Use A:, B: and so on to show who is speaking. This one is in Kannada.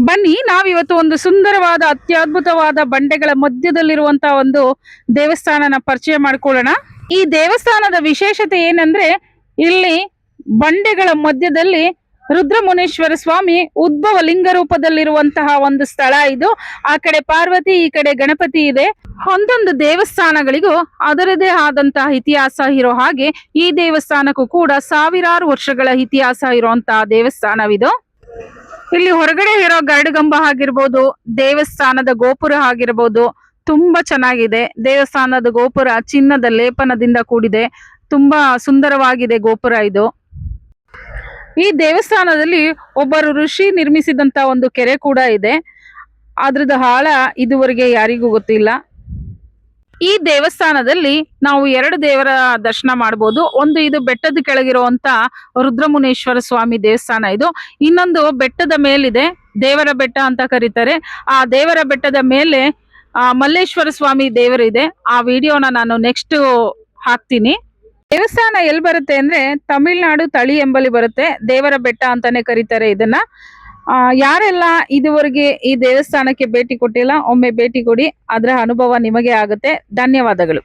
A: ಬನ್ನಿ ನಾವಿವತ್ತು ಒಂದು ಸುಂದರವಾದ ಅತ್ಯದ್ಭುತವಾದ ಬಂಡೆಗಳ ಮಧ್ಯದಲ್ಲಿರುವಂತಹ ಒಂದು ದೇವಸ್ಥಾನನ ಪರಿಚಯ ಮಾಡ್ಕೊಳ್ಳೋಣ. ಈ ದೇವಸ್ಥಾನದ ವಿಶೇಷತೆ ಏನಂದ್ರೆ ಇಲ್ಲಿ ಬಂಡೆಗಳ ಮಧ್ಯದಲ್ಲಿ ರುದ್ರಮುನೇಶ್ವರ ಸ್ವಾಮಿ ಉದ್ಭವ ಲಿಂಗ ರೂಪದಲ್ಲಿರುವಂತಹ ಒಂದು ಸ್ಥಳ ಇದು. ಆ ಕಡೆ ಪಾರ್ವತಿ, ಈ ಕಡೆ ಗಣಪತಿ ಇದೆ. ಒಂದೊಂದು ದೇವಸ್ಥಾನಗಳಿಗೂ ಅದರದೇ ಆದಂತಹ ಇತಿಹಾಸ ಇರೋ ಹಾಗೆ ಈ ದೇವಸ್ಥಾನಕ್ಕೂ ಕೂಡ ಸಾವಿರಾರು ವರ್ಷಗಳ ಇತಿಹಾಸ ಇರುವಂತಹ ದೇವಸ್ಥಾನವಿದು. ಇಲ್ಲಿ ಹೊರಗಡೆ ಇರೋ ಗರುಡಗಂಬ ಆಗಿರ್ಬೋದು, ದೇವಸ್ಥಾನದ ಗೋಪುರ ಆಗಿರ್ಬೋದು, ತುಂಬಾ ಚೆನ್ನಾಗಿದೆ. ದೇವಸ್ಥಾನದ ಗೋಪುರ ಚಿನ್ನದ ಲೇಪನದಿಂದ ಕೂಡಿದೆ. ತುಂಬಾ ಸುಂದರವಾಗಿದೆ ಗೋಪುರ ಇದು. ಈ ದೇವಸ್ಥಾನದಲ್ಲಿ ಒಬ್ಬರು ಋಷಿ ನಿರ್ಮಿಸಿದಂತ ಒಂದು ಕೆರೆ ಕೂಡ ಇದೆ. ಅದ್ರದ್ದು ಆಳ ಇದುವರೆಗೆ ಯಾರಿಗೂ ಗೊತ್ತಿಲ್ಲ. ಈ ದೇವಸ್ಥಾನದಲ್ಲಿ ನಾವು ಎರಡು ದೇವರ ದರ್ಶನ ಮಾಡಬಹುದು. ಒಂದು ಇದು ಬೆಟ್ಟದ ಕೆಳಗಿರುವಂತ ರುದ್ರಮುನೇಶ್ವರ ಸ್ವಾಮಿ ದೇವಸ್ಥಾನ ಇದು. ಇನ್ನೊಂದು ಬೆಟ್ಟದ ಮೇಲಿದೆ, ದೇವರ ಬೆಟ್ಟ ಅಂತ ಕರೀತಾರೆ. ಆ ದೇವರ ಬೆಟ್ಟದ ಮೇಲೆ ಮಲ್ಲೇಶ್ವರ ಸ್ವಾಮಿ ದೇವರಿದೆ. ಆ ವಿಡಿಯೋನ ನಾನು ನೆಕ್ಸ್ಟ್ ಹಾಕ್ತೀನಿ. ದೇವಸ್ಥಾನ ಎಲ್ಲಿ ಬರುತ್ತೆ ಅಂದ್ರೆ ತಮಿಳ್ನಾಡು ತಳಿ ಎಂಬಲ್ಲಿ ಬರುತ್ತೆ. ದೇವರ ಬೆಟ್ಟ ಅಂತಾನೆ ಕರೀತಾರೆ ಇದನ್ನ. ಯಾರೆಲ್ಲ ಇದುವರೆಗೆ ಈ ದೇವಸ್ಥಾನಕ್ಕೆ ಭೇಟಿ ಕೊಟ್ಟಿಲ್ಲ, ಒಮ್ಮೆ ಭೇಟಿ ಕೊಡಿ. ಅದರ ಅನುಭವ ನಿಮಗೆ ಆಗುತ್ತೆ. ಧನ್ಯವಾದಗಳು.